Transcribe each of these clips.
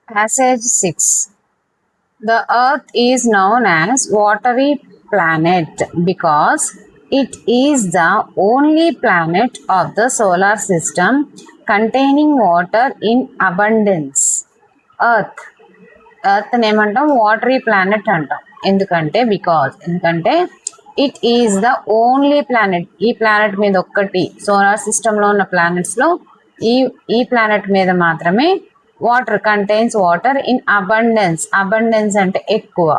Passage 6. The Earth is known as watery planet because it is the only planet of the solar system containing water in abundance. Earth నేమంటాం watery planet అంటాం. ఎందుకంటే it is the only planet. ఈ planet మీద ఒక్కటి solar సిస్టంలో ఉన్న ప్లానెట్స్లో ఈ planet మీద మాత్రమే water contains water in abundance అంటే ఎక్కువ.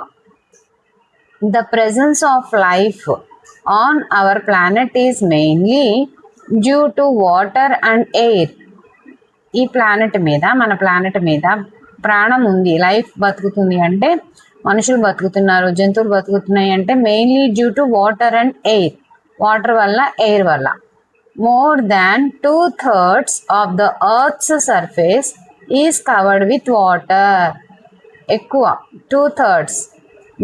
The presence of life on our planet is mainly due to water and air. ఈ మన ప్లానెట్ మీద ప్రాణం ఉంది, లైఫ్ బతుకుతుంది అంటే మనుషులు బతుకుతున్నారు, జంతువులు బతుకుతున్నాయి అంటే mainly due to water and air. Water వల్ల, ఎయిర్ వల్ల. More than 2/3 of the earth's surface is covered with water. ఎక్కువ 2/3,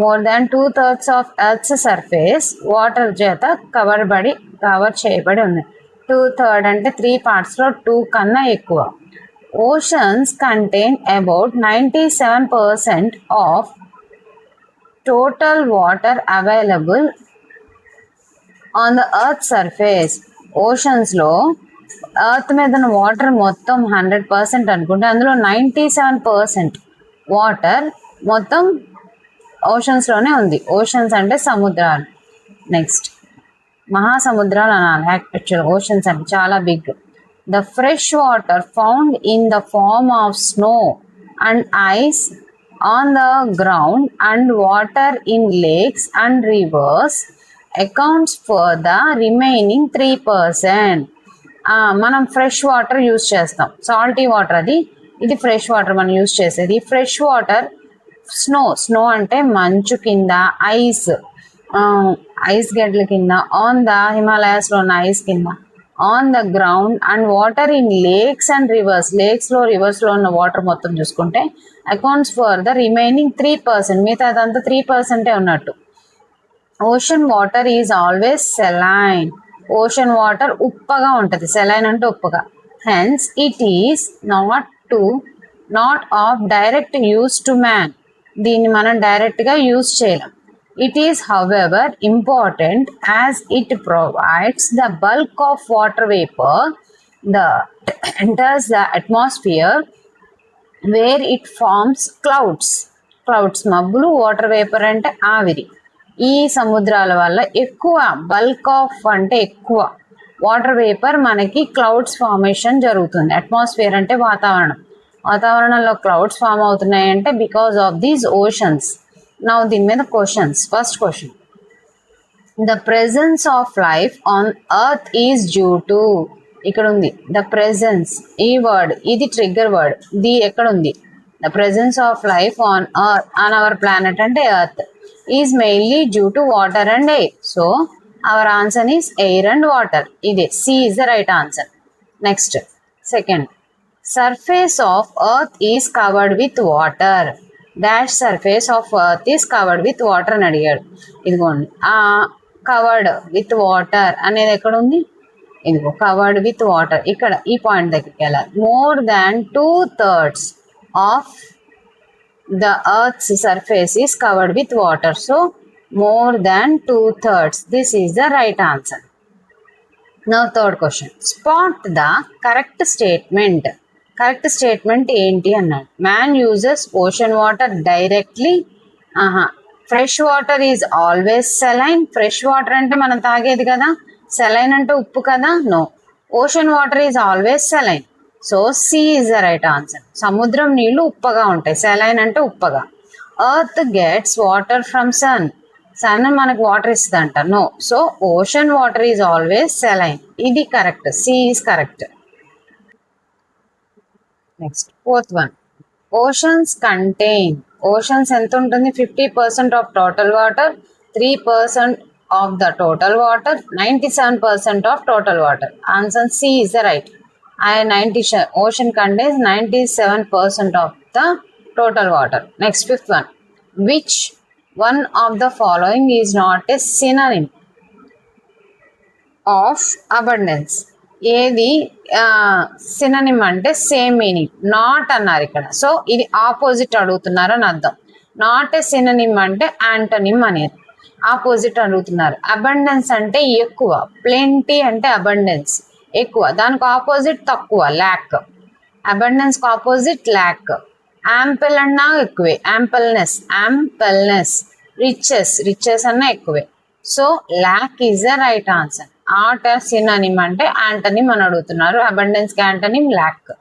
more than 2/3 of earth's surface water చేత కవర్ చేయబడి ఉంది. 2/3 అంటే 3 partsలో 2 కన్నా ఎక్కువ. Oceans contain about 97% of total water available on the earth's surface. ఓషన్స్లో ఎర్త్ మీద ఉన్న వాటర్ మొత్తం 100% అనుకుంటే అందులో 97% వాటర్ మొత్తం ఓషన్స్లోనే ఉంది. ఓషన్స్ అంటే సముద్రాలు. నెక్స్ట్ మహాసముద్రాలు అనాలి యాక్చువల్. ఓషన్స్ అంటే చాలా big. The fresh water found in the form of snow and ice on the ground and water in lakes and rivers accounts for the remaining 3%. మనం ఫ్రెష్ వాటర్ యూజ్ చేస్తాం. Salty water ఇది fresh water మనం use చేసేది. Fresh water snow అంటే మంచు కింద, ice గడ్డల కింద, ఆన్ ద హిమాలయాస్లో ఉన్న ఐస్ కింద, on the ground and water in lakes and reverse. రివర్స్లో ఉన్న వాటర్ మొత్తం చూసుకుంటే అకౌంట్స్ ఫర్ ద రిమైనింగ్ 3%. మిగతా అదంతా 3% ఉన్నట్టు. Ocean water is always saline. Ocean water ఉప్పగా ఉంటుంది. సెలైన్ అంటే ఉప్పగా. Hence it is not of direct use to man. దీన్ని మనం డైరెక్ట్గా యూజ్ చేయలేం. It is, however, important as it provides the bulk of water vapor that enters the atmosphere where it forms clouds. మబ్బులు, water vapour అంటే ఆవిరి. ఈ సముద్రాల వల్ల ఎక్కువ బల్క్ ఆఫ్ అంటే ఎక్కువ వాటర్ వేపర్ మనకి క్లౌడ్స్ ఫార్మేషన్ జరుగుతుంది. అట్మాస్ఫియర్ అంటే వాతావరణంలో క్లౌడ్స్ ఫామ్ అవుతున్నాయి అంటే because of these oceans. Now దీని మీద questions. First question, the presence of life on earth is due to. ఇక్కడ ఉంది ద ప్రెజెన్స్. ఈ వర్డ్ ఇది ట్రిగ్గర్ వర్డ్. ఎక్కడ ఉంది? The presence of life on our planet అంటే earth is mainly due to water and air. So our answer is air and water. ఇదే C is the right answer. Next second, surface of earth is covered with water. Dash surface of earth is covered with water అని అడిగాడు. ఇదిగోండి covered with water అనేది ఎక్కడ ఉంది? ఇదిగో covered with water. ఇక్కడ ఈ పాయింట్ దగ్గరికి వెళ్ళాలి. More than 2/3 of the earth's surface is covered with water. So more than 2/3. This is the right answer. Now third question, spot the correct statement. Correct statement ఏంటి అన్నాడు. Man uses ocean water directly. Fresh water is always saline. Fresh water అంటే మనం తాగేది కదా, saline అంటే ఉప్పు కదా. No, ocean water is always saline. So C is the right answer. సముద్రం నీళ్లు ఉప్పగా ఉంటాయి, సెలైన్ అంటే ఉప్పగా. Earth gets water from sun. Sun మనకు వాటర్ ఇస్తుందంట. No, so ocean water is always saline. ఇది correct. C is correct. Next fourth one, oceans contain. Oceans ఎంత ఉంటుంది? 50% of total water, 3% of the total water, 97% of total water. Answer C is the right. Ocean contains 97% of the total water. Next fifth one, which one of the following is not a synonym of abundance. ఏది synonym అంటే same meaning, not అన్నారు ఇక్కడ. So ఇది opposite అడుగుతున్నారు అని అర్థం. Not a synonym అంటే antonym అనేది, ఆపోజిట్ అడుగుతున్నారు. అబండెన్స్ అంటే ఎక్కువ, ప్లెంటీ అంటే అబండెన్స్ ఎక్కువ, దానికి ఆపోజిట్ తక్కువ ల్యాక్, అబండెన్స్ కి ఆపోజిట్ ల్యాక్. యాంపిల్ అన్నా ఎక్కువే, యాంపల్నెస్. రిచెస్ అన్నా ఎక్కువే. So lack is the right answer. At synonym అంటే యాంటనిమ్ అని అడుగుతున్నారు. అబండెన్స్ కి యాంటనిమ్ ల్యాక్.